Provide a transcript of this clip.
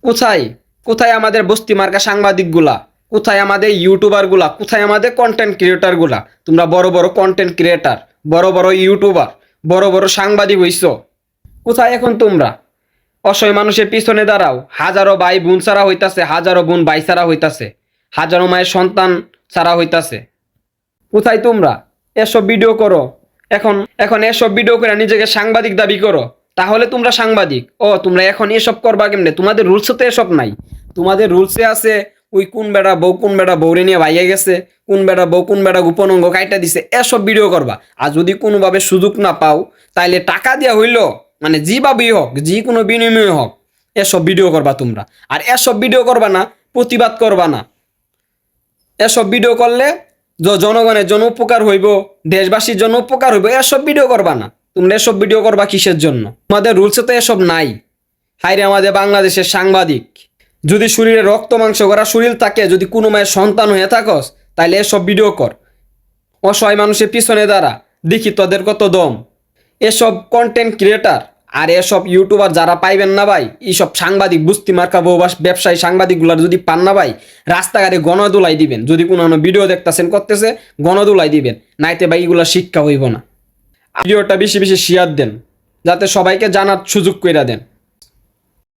কোথায় কোথায় আমাদের বস্তি মার্কা সাংবাদিকগুলা, কোথায় আমাদের ইউটিউবারগুলা, কোথায় আমাদের কন্টেন্ট ক্রিয়েটারগুলা? তোমরা বড় বড় কন্টেন্ট ক্রিয়েটার, বড় বড় ইউটিউবার, বড় বড় সাংবাদিক হইছো, কোথায় এখন তোমরা? অসহায় মানুষের পিছনে দাঁড়াও। হাজারো ভাই বোন ছাড়া হইতাছে, হাজারো বোন ভাই ছাড়া হইতাছে, হাজারো মায়ের সন্তান ছাড়া হইতাছে। কোথায় তোমরা? এসব ভিডিও করো। এখন এখন এসব ভিডিও করে নিজেকে সাংবাদিক দাবি করো, তাহলে তোমরা সাংবাদিক? ও তোমরা এখন এসব করবা কেমনে? তোমাদের রুলসে তো এসব নাই। তোমাদের রুলসে আছে ওই কোন বেড়া বউ কোন বেড়া বউরে নিয়ে ভাইয়া গেছে, কোন বেড়া বউ কোন বেড়া গোপন অঙ্গ কাইটা দিছে, এসব ভিডিও করবা। আর যদি কোনোভাবে সুযোগ না পাও, তাইলে টাকা দেওয়া হইলো, মানে যেভাবেই হোক, যে কোনো বিনিময়ে হোক, এসব ভিডিও করবা তোমরা। আর এসব ভিডিও করবা না, প্রতিবাদ করবা না। এসব ভিডিও করলে জনগণের জন্য উপকার হইব, দেশবাসীর জন্য উপকার হইব, এসব ভিডিও করবা না। তোমরা এসব ভিডিও করবা কিসের জন্য? তোমাদের রুলসে তো এসব নাই। হাইরে আমাদের বাংলাদেশের সাংবাদিক, যদি শরীরে রক্ত মাংস করা শরীর থাকে, যদি কোনো মায়ের সন্তান হয়ে থাকস, তাইলে এসব ভিডিও কর। অসহায় মানুষের পিছনে দাঁড়া, দেখি তোদের কত দম। এসব কন্টেন্ট ক্রিয়েটার আর এসব ইউটিউবার যারা পাইবেন না ভাই, এইসব সাংবাদিক বুস্তি মার্কা বউবাস ব্যবসায়ী সাংবাদিকগুলার যদি পান না ভাই, রাস্তাঘাটে গণদুলাই দিবেন। যদি কোনো ভিডিও দেখতেছেন করতেছে, গণদুলাই দিবেন, নাইতে ভাই এগুলা শিক্ষা হইব না। ভিডিওটা বেশি বেশি শেয়ার দেন, যাতে সবাইকে জানার সুযোগ করে দেন।